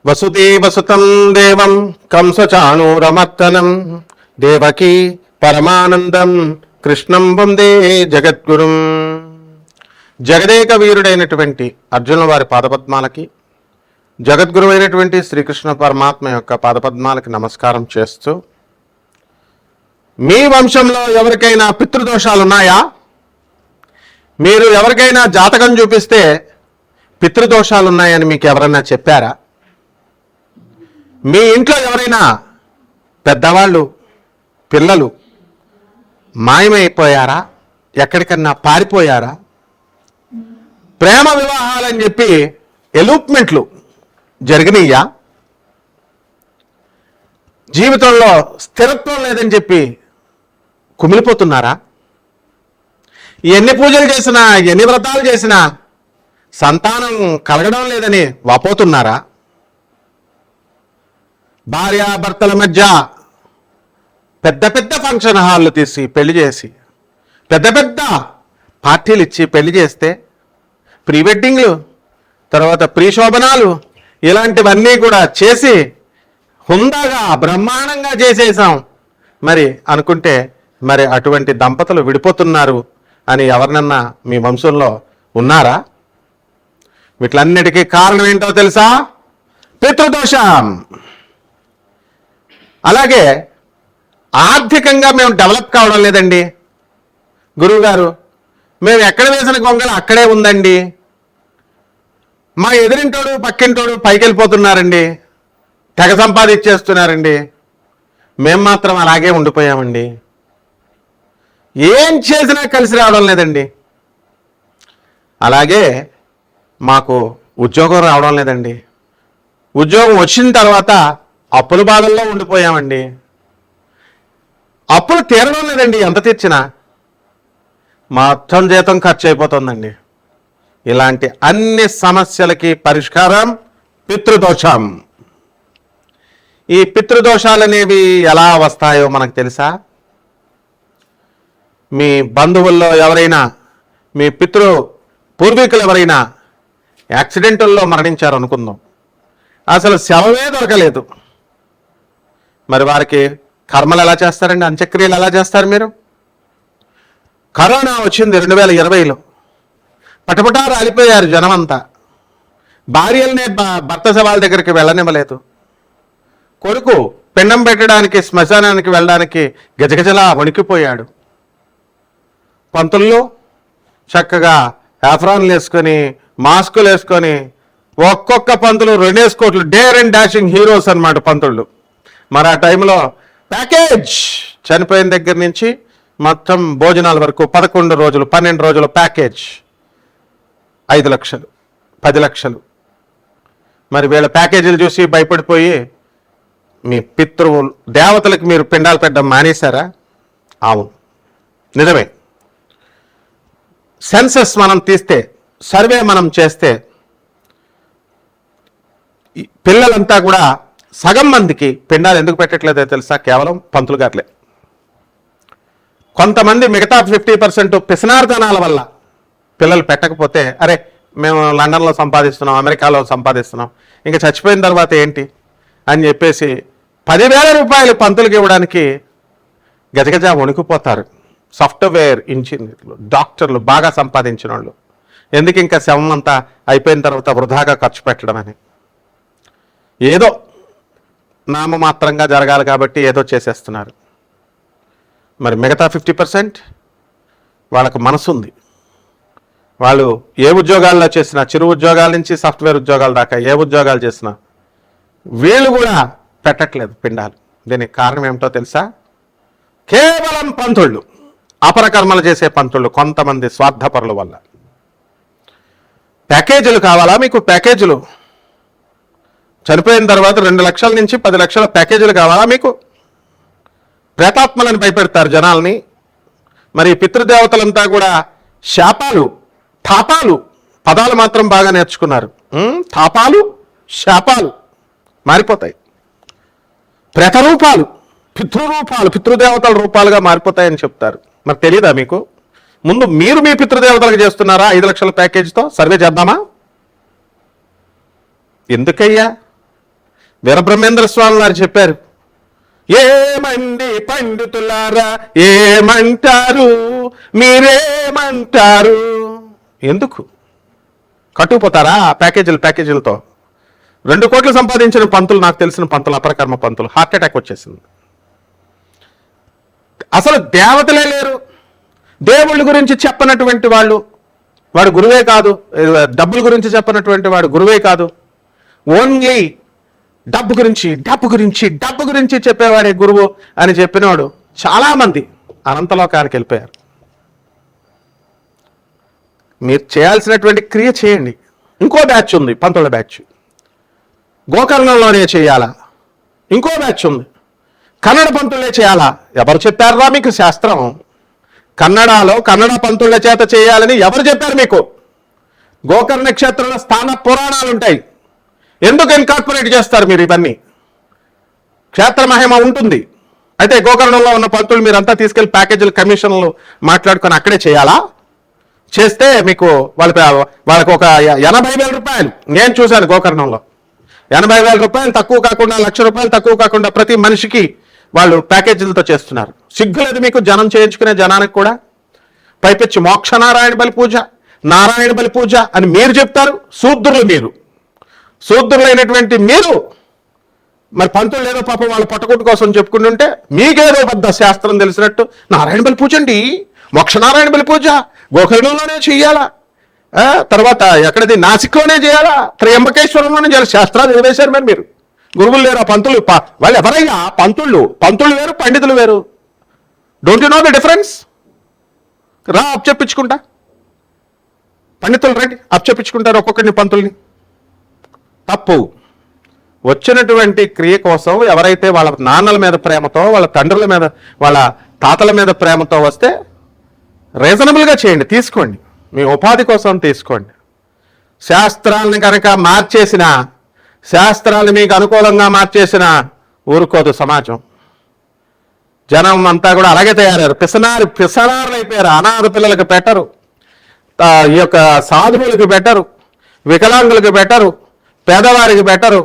వసుదేవసుతం దేవం కంసచాణూరమర్దనం దేవకీ పరమానందం కృష్ణం వందే జగద్గురుం. జగదేక వీరుడైనటువంటి అర్జునుల వారి పాదపద్మాలకి, జగద్గురువైనటువంటి శ్రీకృష్ణ పరమాత్మ యొక్క పాదపద్మాలకి నమస్కారం చేస్తూ, మీ వంశంలో ఎవరికైనా పితృదోషాలు ఉన్నాయా? మీరు ఎవరికైనా జాతకం చూపిస్తే పితృదోషాలు ఉన్నాయని మీకు ఎవరైనా చెప్పారా? మీ ఇంట్లో ఎవరైనా పెద్దవాళ్ళు, పిల్లలు మాయమైపోయారా? ఎక్కడికన్నా పారిపోయారా? ప్రేమ వివాహాలని చెప్పి ఎలూప్మెంట్లు జరిగినాయా? జీవితంలో స్థిరత్వం లేదని చెప్పి కుమిలిపోతున్నారా? ఎన్ని పూజలు చేసినా, ఎన్ని వ్రతాలు చేసినా సంతానం కలగడం లేదని వాపోతున్నారా? భార్యాభర్తల మధ్య పెద్ద పెద్ద ఫంక్షన్ హాళ్ళు తీసి పెళ్లి చేసి, పెద్ద పెద్ద పార్టీలు ఇచ్చి పెళ్లి చేస్తే, ప్రీ వెడ్డింగ్లు, తర్వాత ప్రీ శోభనాలు, ఇలాంటివన్నీ కూడా చేసి హుందాగా బ్రహ్మాండంగా చేసేసాం మరి అనుకుంటే, మరి అటువంటి దంపతులు విడిపోతున్నారు అని ఎవరినన్నా మీ వంశంలో ఉన్నారా? వీటిలన్నిటికీ కారణం ఏంటో తెలుసా? పితృదోషం. అలాగే ఆర్థికంగా మేము డెవలప్ కావడం లేదండి. గురువుగారు, మేము ఎక్కడ వేసిన గొంగళ అక్కడే ఉందండి, మా ఎదురింటోడు పక్కింటోడు పైకి వెళ్ళిపోతున్నారండి, తెగ సంపాదించేస్తున్నారండి, మేము మాత్రం అలాగే ఉండిపోయామండి, ఏం చేసినా కలిసి రావడం లేదండి, అలాగే మాకు ఉద్యోగం రావడం లేదండి, ఉద్యోగం వచ్చిన తర్వాత అప్పుల బాధల్లో ఉండిపోయామండి, అప్పులు తీరడం లేదండి, ఎంత తీర్చినా మొత్తం జీతం ఖర్చు అయిపోతుందండి. ఇలాంటి అన్ని సమస్యలకి పరిష్కారం పితృదోషం. ఈ పితృదోషాలు అనేవి ఎలా వస్తాయో మనకు తెలుసా? మీ బంధువుల్లో ఎవరైనా, మీ పూర్వీకులు ఎవరైనా యాక్సిడెంటుల్లో మరణించారు అనుకుందాం, అసలు శవమే దొరకలేదు, మరి వారికి కర్మలు ఎలా చేస్తారండి? అంత్యక్రియలు ఎలా చేస్తారు మీరు? కరోనా వచ్చింది 2020లో, పటపటా రాలిపోయారు జనమంతా, భార్యలనే భర్త శవాల దగ్గరికి వెళ్ళనివ్వలేదు, కొడుకు పిండం పెట్టడానికి శ్మశానానికి వెళ్ళడానికి గజగజలా వణికిపోయాడు, పంతుల్లో చక్కగా ఆఫ్రాన్లు వేసుకొని మాస్కులు వేసుకొని ఒక్కొక్క పంతులు 2 కోట్లు డేర్ అండ్ డాషింగ్ హీరోస్ అన్నమాట పంతుళ్ళు. మరి ఆ టైంలో ప్యాకేజ్ చనిపోయిన దగ్గర నుంచి మొత్తం భోజనాల వరకు 11 రోజులు 12 రోజుల ప్యాకేజ్ 5 లక్షలు 10 లక్షలు. మరి వీళ్ళ ప్యాకేజీలు చూసి భయపడిపోయి మీ దేవతలకు మీరు పిండాలు పెట్టడం మానేశారా? అవును, నిజమే. సెన్సస్ మనం తీస్తే, సర్వే మనం చేస్తే, పిల్లలంతా కూడా సగం మందికి పిండాలు ఎందుకు పెట్టట్లేదో తెలుసా? కేవలం పంతులు గారులే. కొంతమంది మిగతా 50% పిసనార్ధనాల వల్ల పిల్లలు పెట్టకపోతే, అరే మేము లండన్లో సంపాదిస్తున్నాం, అమెరికాలో సంపాదిస్తున్నాం, ఇంకా చచ్చిపోయిన తర్వాత ఏంటి అని చెప్పేసి 10,000 రూపాయలు పంతులకి ఇవ్వడానికి గజగజ వణుకుపోతారు. సాఫ్ట్వేర్ ఇంజనీర్లు, డాక్టర్లు, బాగా సంపాదించిన వాళ్ళు. ఎందుకు ఇంకా శవం అంతా అయిపోయిన తర్వాత వృధాగా ఖర్చు పెట్టడం అని, ఏదో నామమాత్రంగా జరగాలి కాబట్టి ఏదో చేసేస్తున్నారు. మరి మిగతా 50% వాళ్ళకు మనసు ఉంది, వాళ్ళు ఏ ఉద్యోగాల్లో చేసినా, చిరు ఉద్యోగాల నుంచి సాఫ్ట్వేర్ ఉద్యోగాల దాకా ఏ ఉద్యోగాలు చేసినా వీళ్ళు కూడా పెట్టట్లేదు పిండాలు. దీనికి కారణం ఏమిటో తెలుసా? కేవలం పంతుళ్ళు, అపరకర్మలు చేసే పంతుళ్ళు, కొంతమంది స్వార్థపరుల వల్ల. ప్యాకేజీలు కావాలా మీకు? ప్యాకేజీలు చనిపోయిన తర్వాత 2 లక్షల నుంచి 10 లక్షల ప్యాకేజీలు కావాలా మీకు? ప్రేతాత్మలను భయపెడతారు జనాల్ని. మరి పితృదేవతలంతా కూడా శాపాలు, తాపాలు, పదాలు మాత్రం బాగా నేర్చుకున్నారు. తాపాలు, శాపాలు మారిపోతాయి. ప్రేతరూపాలు, పితృరూపాలు, పితృదేవతల రూపాలుగా మారిపోతాయని చెప్తారు. మరి తెలీదా మీకు? ముందు మీరు మీ పితృదేవతలకు చేస్తున్నారా 5 లక్షల ప్యాకేజీతో? సర్వే చేద్దామా? ఎందుకయ్యా వీరబ్రహ్మేంద్ర స్వామి వారు చెప్పారు, ఏమండి పండితులారా ఏమంటారు, మీరేమంటారు. ఎందుకు కట్టుకుపోతారా ప్యాకేజీలతో? 2 కోట్లు సంపాదించిన పంతులు, నాకు తెలిసిన పంతులు, అపరకర్మ పంతులు, హార్ట్ అటాక్ వచ్చేసింది. అసలు దేవతలే లేరు, దేవుళ్ళ గురించి చెప్పనటువంటి వాడు గురువే కాదు, డబ్బుల గురించి చెప్పనటువంటి వాడు గురువే కాదు. ఓన్లీ డబ్బు గురించి చెప్పేవాడే గురువు అని చెప్పినవాడు చాలామంది అనంతలోకానికి వెళ్ళిపోయారు. మీరు చేయాల్సినటువంటి క్రియ చేయండి. ఇంకో బ్యాచ్ ఉంది, పంతుల బ్యాచ్, గోకర్ణంలోనే చేయాలా. ఇంకో బ్యాచ్ ఉంది, కన్నడ పంతులే చేయాలా. ఎవరు చెప్పారా మీకు శాస్త్రం? కన్నడ పంతుల చేత చేయాలని ఎవరు చెప్పారు మీకు? గోకర్ణ క్షేత్రంలో స్థాన పురాణాలు ఉంటాయి. ఎందుకు ఇన్కార్పొరేట్ చేస్తారు మీరు ఇవన్నీ? క్షేత్ర మహిమ ఉంటుంది. అయితే గోకర్ణంలో ఉన్న పంతులు మీరంతా తీసుకెళ్లి ప్యాకేజీలు, కమిషన్లు మాట్లాడుకొని అక్కడే చేయాలా? చేస్తే మీకు వాళ్ళకి ఒక 80,000 రూపాయలు నేను చూశాను గోకర్ణంలో. 80,000 రూపాయలు తక్కువ కాకుండా, 1,00,000 రూపాయలు తక్కువ కాకుండా ప్రతి మనిషికి వాళ్ళు ప్యాకేజీలతో చేస్తున్నారు. సిగ్గులేదు మీకు జనం చేయించుకునే జనానికి కూడా? పైపెచ్చి మోక్షనారాయణ బలి పూజ, నారాయణ బలి పూజ అని మీరు చెప్తారు. శూద్రులైనటువంటి మీరు మరి పంతులు ఏదో పాపం వాళ్ళ పట్టుకుంటు కోసం చెప్పుకుంటుంటే మీకేదో పెద్ద శాస్త్రం తెలిసినట్టు నారాయణ బలి పూజ అండి, మోక్షనారాయణ బలి పూజ గోకర్ణంలోనే చెయ్యాలా, తర్వాత ఎక్కడది నాసిక్లోనే చేయాలా, త్రయంబకేశ్వరంలోనే చేయాలి. శాస్త్రాలు చదివేశారు మరి మీరు. గురువులు లేరు, పంతులు వాళ్ళు ఎవరయ్యా? పంతులు వేరు, పండితులు వేరు. Don't you know the difference? రా అప్చెప్పించుకుంటా, పండితులు రండి అప్చెప్పించుకుంటారు ఒక్కొక్కరిని పంతుల్ని. తప్పు. వచ్చినటువంటి క్రియ కోసం ఎవరైతే వాళ్ళ నాన్నల మీద ప్రేమతో, వాళ్ళ తండ్రుల మీద, వాళ్ళ తాతల మీద ప్రేమతో వస్తే రీజనబుల్గా చేయండి, తీసుకోండి, మీ ఉపాధి కోసం తీసుకోండి. శాస్త్రాలను కనుక మార్చేసిన, శాస్త్రాలు మీకు అనుకూలంగా మార్చేసిన ఊరుకోదు సమాజం. జనం అంతా కూడా అలాగే తయారయ్యారు, పిసనారులు అయిపోయారు. అనాథ పిల్లలకు పెట్టరు, ఈ యొక్క సాధువులకు పెట్టరు, వికలాంగులకు పెట్టరు, పేదవారికి పెట్టరు.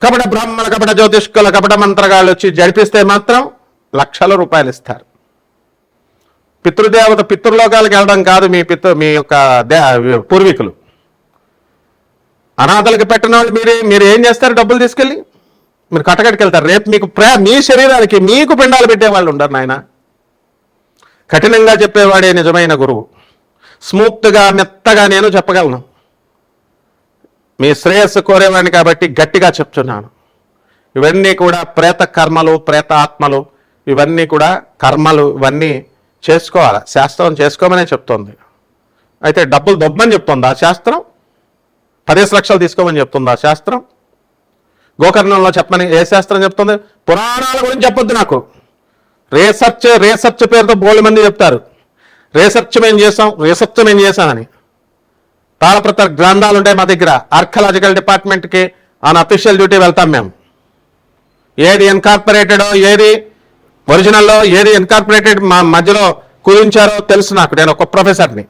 కపట బ్రాహ్మణ, కపట జ్యోతిష్కుల, కపట మంత్రగాళ్ళు వచ్చి జరిపిస్తే మాత్రం లక్షల రూపాయలు ఇస్తారు. పితృదేవత పితృలోకాలకు వెళ్ళడం కాదు మీ యొక్క పూర్వీకులు. అనాథలకు పెట్టిన వాళ్ళు మీరు ఏం చేస్తారు? డబ్బులు తీసుకెళ్ళి మీరు కట్టకడికి వెళ్తారు. రేపు మీకు మీ శరీరానికి మీకు పిండాలు పెట్టేవాళ్ళు ఉండరు నాయన. కఠినంగా చెప్పేవాడే నిజమైన గురువు. స్మూత్గా మెత్తగా నేను చెప్పగలను. మీ శ్రేయస్సు కోరేవాడిని కాబట్టి గట్టిగా చెప్తున్నాను. ఇవన్నీ కూడా ప్రేత కర్మలు, ప్రేత ఆత్మలు, ఇవన్నీ కూడా కర్మలు, ఇవన్నీ చేసుకోవాలి. శాస్త్రం చేసుకోమనే చెప్తోంది. అయితే డబ్బులు దొబ్బమని చెప్తుంది ఆ శాస్త్రం? 10 లక్షలు తీసుకోమని చెప్తుంది ఆ శాస్త్రం? గోకర్ణంలో చెప్పమని ఏ శాస్త్రం చెప్తుంది? పురాణాల గురించి చెప్పొద్దు నాకు. రీసెర్చ్ పేరుతో బోల్డ్ మంది చెప్తారు. రీసెర్చ్ మేము చేసామని. తాళప్రత గ్రంథాలు ఉంటాయి మా దగ్గర. ఆర్కియాలజికల్ డిపార్ట్మెంట్కి ఆన్ అఫీషియల్ డ్యూటీ వెళ్తాం మేము. ఏది ఇన్కార్పొరేటెడో, ఏది ఒరిజినల్లో, ఏది ఇన్కార్పొరేటెడ్ మా మధ్యలో కుదించారో తెలుసు నాకు. నేను ఒక ప్రొఫెసర్ని.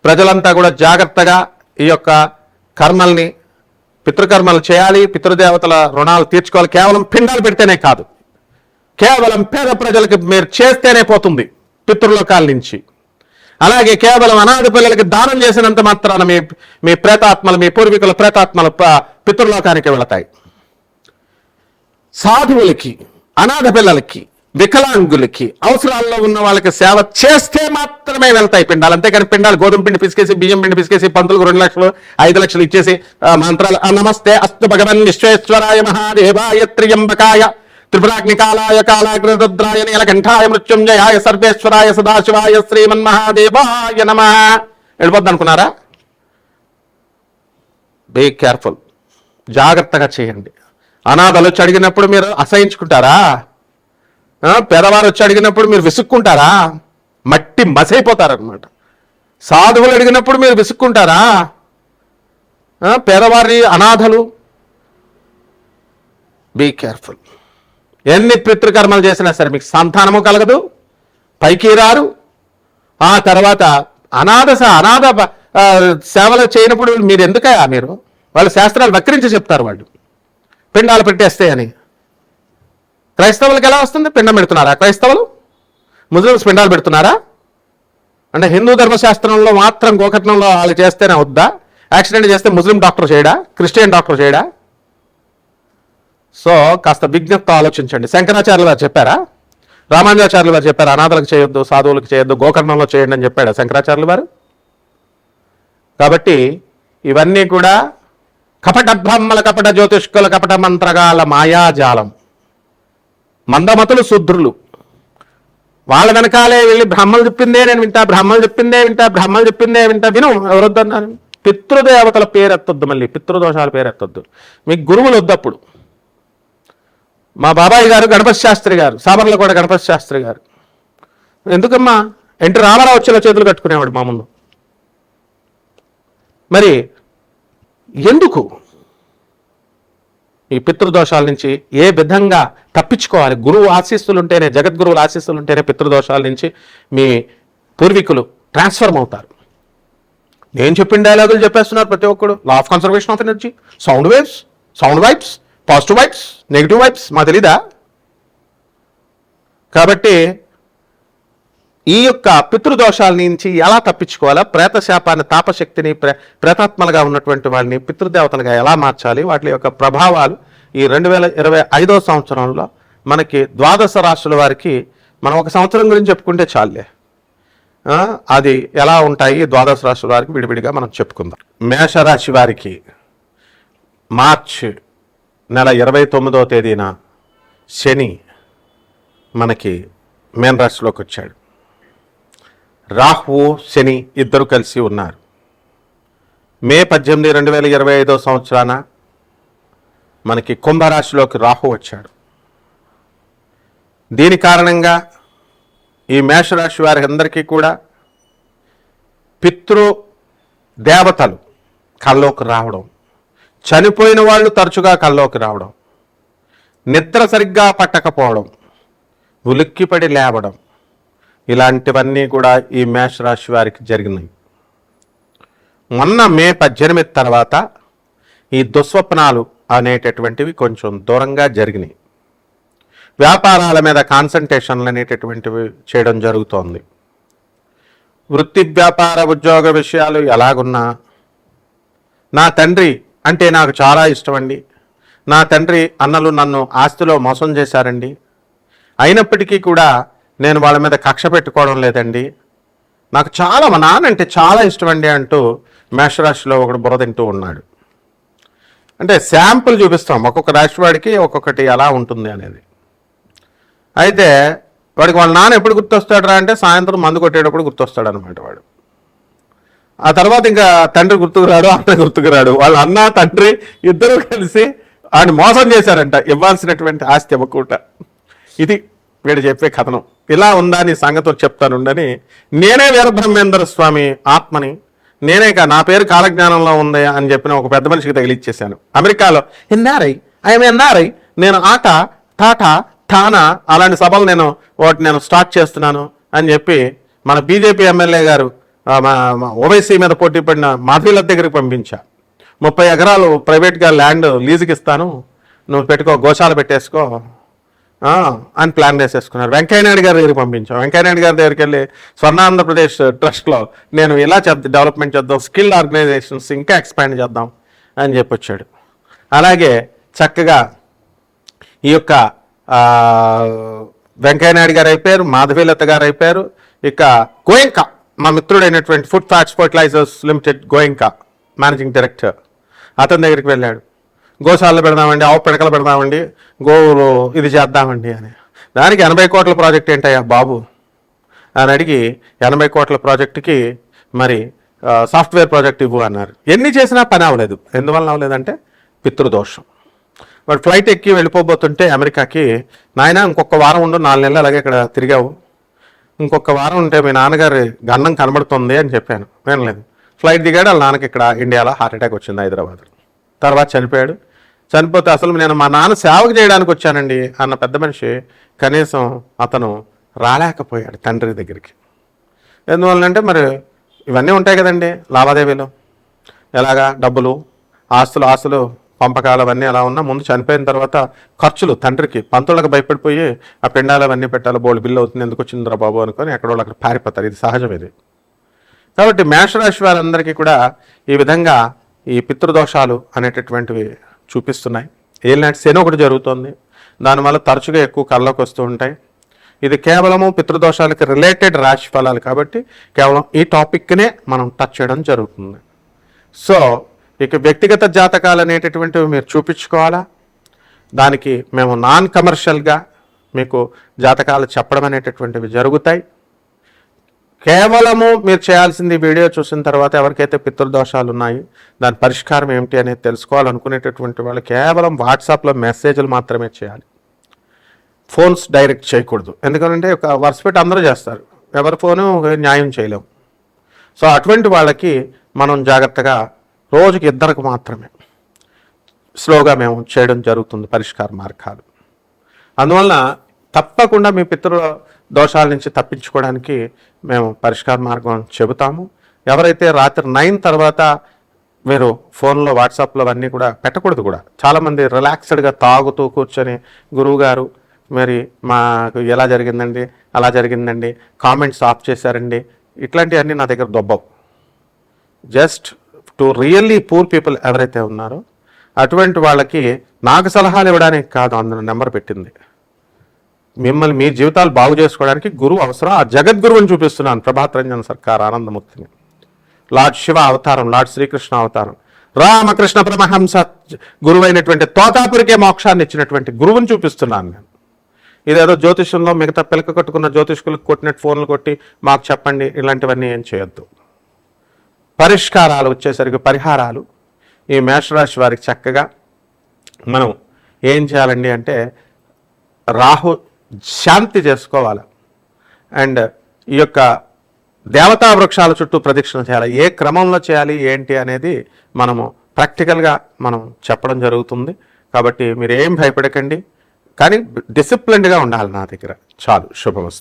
ప్రజలంతా కూడా జాగ్రత్తగా ఈ యొక్క కర్మల్ని, పితృకర్మలు చేయాలి, పితృదేవతల రుణాలు తీర్చుకోవాలి. కేవలం పిండాలు పెడితేనే కాదు, కేవలం పేద ప్రజలకు మీరు చేస్తేనే పోతుంది పితృలోకాల నుంచి. అలాగే కేవలం అనాథ పిల్లలకి దానం చేసినంత మాత్రాన మీ ప్రేతాత్మలు, మీ పూర్వీకుల ప్రేతాత్మలు పితృలోకానికి వెళతాయి. సాధువులకి, అనాథ పిల్లలకి, వికలాంగులకి, అవసరాల్లో ఉన్న వాళ్ళకి సేవ చేస్తే మాత్రమే వెళ్తాయి పిండాలు. అంతేకాని పిండాలు గోధుమ పిండి పిసికేసి, బియ్యం పిండి పిసికేసి పంతులకు 2 లక్షలు 5 లక్షలు ఇచ్చేసి మంత్రాలు నమస్తే అస్తు భగవన్ విశ్వేశ్వరాయ మహాదేవాయ త్రియంబకాయ త్రిపురాగ్నికాలాయ కాలాగ్రరుద్రాయ నీలకంఠాయ మృత్యుంజయాయ సర్వేశ్వరాయ సదాశివాయ శ్రీమన్మహాదేవాయ నమః వెళ్ళిపోద్ది అనుకున్నారా? బీ కేర్ఫుల్, జాగ్రత్తగా చేయండి. అనాథలు వచ్చి అడిగినప్పుడు మీరు అసహించుకుంటారా? పేదవారు వచ్చి అడిగినప్పుడు మీరు విసుక్కుంటారా? మట్టి మసైపోతారనమాట. సాధువులు అడిగినప్పుడు మీరు విసుక్కుంటారా? పేదవారి అనాథలు. Be careful. ఎన్ని పితృకర్మలు చేసినా సరే మీకు సంతానము కలగదు, పైకి రారు. ఆ తర్వాత అనాథ సేవలు చేయనప్పుడు మీరు ఎందుకయ్యా? వాళ్ళు శాస్త్రాలు వక్రించి చెప్తారు. వాళ్ళు పిండాలు పెట్టేస్తే అని. క్రైస్తవులకు ఎలా వస్తుంది? పిండం పెడుతున్నారా క్రైస్తవులు? ముస్లిమ్స్ పిండాలు పెడుతున్నారా? అంటే హిందూ ధర్మశాస్త్రంలో మాత్రం గోకర్ణంలో వాళ్ళు చేస్తేనే వద్దా? యాక్సిడెంట్ చేస్తే ముస్లిం డాక్టర్ చేయడా? క్రిస్టియన్ డాక్టర్ చేయడా? సో కాస్త విజ్ఞప్తితో ఆలోచించండి. శంకరాచార్యులు వారు చెప్పారా? రామానుజాచార్యులు వారు చెప్పారు అనాథలకు చేయొద్దు, సాధువులకు చేయొద్దు, గోకర్ణంలో చేయండి అని చెప్పాడా శంకరాచార్యులు వారు? కాబట్టి ఇవన్నీ కూడా కపట బ్రహ్మల, కపట జ్యోతిష్కుల, కపట మంత్రగాల మాయాజాలం. మందమతులు శూద్రులు వాళ్ళ వెనకాలే వెళ్ళి బ్రహ్మలు చెప్పిందే నేను వింటా, బ్రహ్మలు చెప్పిందే వింటా, బ్రహ్మలు చెప్పిందే వింటా. విను, ఎవరొద్దన్నారు? పితృదేవతల పేరెత్తొద్దు, మళ్ళీ పితృదోషాల పేరెత్తొద్దు. మీకు గురువులు వద్దప్పుడు. మా బాబాయ్ గారు గణపతి శాస్త్రి గారు, సాబర్లకోట గణపతి శాస్త్రి గారు ఎందుకమ్మా ఎన్టీ రామారావు వచ్చేలా చేతులు కట్టుకునేవాడు మా ముందు. మరి ఎందుకు ఈ పితృదోషాల నుంచి ఏ విధంగా తప్పించుకోవాలి? గురువు ఆశీస్సులు ఉంటేనే, జగద్గురువుల ఆశీస్సులు ఉంటేనే పితృదోషాల నుంచి మీ పూర్వీకులు ట్రాన్స్ఫర్మ్ అవుతారు. నేను చెప్పిన డైలాగులు చెప్పేస్తున్నారు ప్రతి ఒక్కడు. Law of conservation of energy, sound waves, sound vibes, positive vibes, negative vibes మా తెలీదా? కాబట్టి ఈ యొక్క పితృదోషాల నుంచి ఎలా తప్పించుకోవాలా, ప్రేతశాపాన్ని, తాపశక్తిని, ప్రేతాత్మలుగా ఉన్నటువంటి వాళ్ళని పితృదేవతలుగా ఎలా మార్చాలి, వాటి యొక్క ప్రభావాలు ఈ 2025 సంవత్సరంలో మనకి ద్వాదశ రాశుల వారికి మనం ఒక సంవత్సరం గురించి చెప్పుకుంటే చాలే, అది ఎలా ఉంటాయి ద్వాదశ రాశుల వారికి విడివిడిగా మనం చెప్పుకుందాం. మేషరాశి వారికి మార్చి నెల 29వ తేదీన శని మనకి మేన రాశిలోకి వచ్చాడు. రాహువు శని ఇద్దరు కలిసి ఉన్నారు. మే 18, 2025 సంవత్సరాన మనకి కుంభరాశిలోకి రాహు వచ్చాడు. దీని కారణంగా ఈ మేషరాశి వారి అందరికీ కూడా పితృ దేవతలు కల్లోకి రావడం, చనిపోయిన వాళ్ళు తరచుగా కల్లోకి రావడం, నిద్ర సరిగ్గా పట్టకపోవడం, ఉలిక్కిపడి లేవడం, ఇలాంటివన్నీ కూడా ఈ మేషరాశి వారికి జరిగినాయి. మొన్న మే 18 తర్వాత ఈ దుస్వప్నాలు అనేటటువంటివి కొంచెం దూరంగా జరిగినాయి. వ్యాపారాల మీద కాన్సన్ట్రేషన్లు అనేటటువంటివి చేయడం జరుగుతోంది. వృత్తి, వ్యాపార, ఉద్యోగ విషయాలు ఎలాగున్నా నా తండ్రి అంటే నాకు చాలా ఇష్టం అండి, నా తండ్రి అన్నలు నన్ను ఆస్తిలో మోసం చేశారండి, అయినప్పటికీ కూడా నేను వాళ్ళ మీద కక్ష పెట్టుకోవడం లేదండి, నాకు చాలా మా నాన్న అంటే చాలా ఇష్టం అండి అంటూ మేషరాశిలో ఒకడు బుర్ర తింటూ ఉన్నాడు. అంటే శాంపుల్ చూపిస్తాం, ఒక్కొక్క రాశి వాడికి ఒక్కొక్కటి ఎలా ఉంటుంది అనేది. అయితే వాడికి వాళ్ళ నాన్న ఎప్పుడు గుర్తొస్తాడు అంటే సాయంత్రం మందు కొట్టేటప్పుడు గుర్తొస్తాడు అనమాట వాడు. ఆ తర్వాత ఇంకా తండ్రి గుర్తుకురాడు, అన్న గుర్తుకురాడు. వాళ్ళ అన్న తండ్రి ఇద్దరూ కలిసి ఆయన మోసం చేశారంట, ఇవ్వాల్సినటువంటి ఆస్తి ఇవ్వకుండా. ఇది వీడు చెప్పే కథనం. ఇలా ఉందా నీ సంగతి చెప్తానుండని నేనే వీరబ్రహ్మేంద్ర స్వామి ఆత్మని, నేనే నా పేరు కాలజ్ఞానంలో ఉంది అని చెప్పిన ఒక పెద్ద మనిషికి తగిలిచ్చేశాను. అమెరికాలో ఎన్ఆర్ఐ, ఐఎమ్ ఎన్ఆర్ఐ, నేను ఆటా, టాటా, ఠానా అలాంటి సభలు నేను స్టార్ట్ చేస్తున్నాను అని చెప్పి మన బీజేపీ ఎమ్మెల్యే గారు ఓవైసీ మీద పోటీ పడిన మాధవీలత దగ్గరికి పంపించా. 30 ఎకరాలు ప్రైవేట్గా ల్యాండ్ లీజుకి ఇస్తాను, నువ్వు పెట్టుకో, గోశాల పెట్టేసుకో అని ప్లాన్ చేసేసుకున్నారు. వెంకయ్యనాయుడు గారి దగ్గరికి పంపించాం. వెంకయ్యనాయుడు గారి దగ్గరికి వెళ్ళి స్వర్ణాంధ్రప్రదేశ్ ట్రస్ట్లో నేను ఇలా డెవలప్మెంట్ చేద్దాం, స్కిల్ ఆర్గనైజేషన్స్ ఇంకా ఎక్స్పాండ్ చేద్దాం అని చెప్పి వచ్చాడు. అలాగే చక్కగా ఈ యొక్క వెంకయ్యనాయుడు గారు అయిపోయారు, మాధవీలత గారు అయిపోయారు. ఇక గోయంకా మా మిత్రుడైనటువంటి food fats fertilizers limited Goenka managing director, అతని దగ్గరికి వెళ్ళాడు. గోశాలలో పెడదామండి, ఆవు పిడకలు పెడదామండి, గోవులు ఇది చేద్దామండి అని. దానికి 80 కోట్ల ప్రాజెక్ట్ ఏంటయ్యా బాబు అని అడిగి 80 కోట్ల ప్రాజెక్టుకి మరి సాఫ్ట్వేర్ ప్రాజెక్ట్ ఇవ్వు అన్నారు. ఎన్ని చేసినా పని అవ్వలేదు. ఎందువల్ల అవ్వలేదంటే పితృదోషం. వాడు ఫ్లైట్ ఎక్కి వెళ్ళిపోబోతుంటే అమెరికాకి, నాయన ఇంకొక వారం ఉండు, 4 నెలలు అలాగే ఇక్కడ తిరిగావు, ఇంకొక వారం ఉంటే మీ నాన్నగారి గన్నం కనబడుతుంది అని చెప్పాను. వినలేదు. ఫ్లైట్ దిగాడు. వాళ్ళ నాన్నకి ఇక్కడ ఇండియాలో హార్ట్ అటాక్ వచ్చింది హైదరాబాద్. తర్వాత చనిపోయాడు. చనిపోతే అసలు నేను మా నాన్న సేవకు చేయడానికి వచ్చానండి అన్న పెద్ద మనిషి కనీసం అతను రాలేకపోయాడు తండ్రి దగ్గరికి. ఎందువల్లంటే మరి ఇవన్నీ ఉంటాయి కదండి లావాదేవీలు, ఎలాగా డబ్బులు, ఆస్తులు పంపకాలు అవన్నీ అలా ఉన్నా ముందు చనిపోయిన తర్వాత ఖర్చులు తండ్రికి పంతులకు భయపడిపోయి ఆ పిండాలు అవన్నీ పెట్టాలి, బోల్డ్ బిల్లు అవుతుంది, ఎందుకు వచ్చిందిరా బాబు అనుకొని ఎక్కడో అక్కడ పారిపోతారు. ఇది సహజం ఇది. కాబట్టి మేషరాశి వారందరికీ కూడా ఈ విధంగా ఈ పితృదోషాలు అనేటటువంటివి చూపిస్తున్నాయి. ఏలినాటి శని ఒకటి జరుగుతుంది, దానివల్ల తరచుగా ఎక్కువ కళ్ళకు వస్తూ ఉంటాయి. ఇది కేవలము పితృదోషాలకి రిలేటెడ్ రాశి ఫలాలు కాబట్టి కేవలం ఈ టాపిక్నే మనం టచ్ చేయడం జరుగుతుంది. సో ఇక వ్యక్తిగత జాతకాలు అనేటటువంటివి మీరు చూపించుకోవాలా, దానికి మేము నాన్ కమర్షియల్గా మీకు జాతకాలు చెప్పడం అనేటటువంటివి జరుగుతాయి. కేవలము మీరు చేయాల్సింది వీడియో చూసిన తర్వాత ఎవరికైతే పితృదోషాలు ఉన్నాయి దాని పరిష్కారం ఏమిటి అనేది తెలుసుకోవాలనుకునేటటువంటి వాళ్ళు కేవలం వాట్సాప్లో మెసేజ్లు మాత్రమే చేయాలి. ఫోన్స్ డైరెక్ట్ చేయకూడదు, ఎందుకంటే ఒక వరుస పెట్టి అందరూ చేస్తారు, ఎవరి ఫోను న్యాయం చేయలేము. సో అటువంటి వాళ్ళకి మనం జాగ్రత్తగా రోజుకి 2 మాత్రమే స్లోగా మేము చేయడం జరుగుతుంది పరిష్కార మార్గాలు. అందువలన తప్పకుండా మీ పితృ దోషాల నుంచి తప్పించుకోవడానికి మేము పరిష్కార మార్గం చెబుతాము. ఎవరైతే రాత్రి 9 తర్వాత మీరు ఫోన్లో వాట్సాప్లో అవన్నీ కూడా పెట్టకూడదు కూడా. చాలామంది రిలాక్స్డ్గా తాగుతూ కూర్చొని గురువుగారు మరి మాకు ఎలా జరిగిందండి, అలా జరిగిందండి, కామెంట్స్ ఆఫ్ చేశారండి, ఇట్లాంటివన్నీ నా దగ్గర దొబ్బవు. Just to really poor people ఎవరైతే ఉన్నారో అటువంటి వాళ్ళకి నాకు సలహాలు ఇవ్వడానికి కాదు అందులో నెంబర్ పెట్టింది. మిమ్మల్ని మీ జీవితాలు బాగు చేసుకోవడానికి గురువు అవసరం. ఆ జగద్గురువుని చూపిస్తున్నాను, ప్రభాత్ రంజన్ సర్కార్ ఆనందమూర్తిని, లార్డ్ శివ అవతారం, లార్డ్ శ్రీకృష్ణ అవతారం, రామకృష్ణ పరమహంస గురువైనటువంటి తోతాపురికే మోక్షాన్ని ఇచ్చినటువంటి గురువుని చూపిస్తున్నాను నేను. ఇదేదో జ్యోతిష్యంలో మిగతా పిలక కట్టుకున్న జ్యోతిష్కులకు కొట్టినట్టు ఫోన్లు కొట్టి మాకు చెప్పండి ఇలాంటివన్నీ ఏం చేయొద్దు. పరిష్కారాలు వచ్చేసరికి పరిహారాలు ఈ మేషరాశి వారికి చక్కగా మనం ఏం చేయాలండి అంటే రాహు శాంతి చేసుకోవాలి. అండ్ ఈ యొక్క దేవతా వృక్షాల చుట్టూ ప్రదక్షిణ చేయాలి. ఏ క్రమంలో చేయాలి ఏంటి అనేది మనము ప్రాక్టికల్గా మనం చెప్పడం జరుగుతుంది. కాబట్టి మీరు ఏం భయపడకండి, కానీ డిసిప్లిన్డ్గా ఉండాలి. నా దగ్గర చాలు. శుభమస్తు.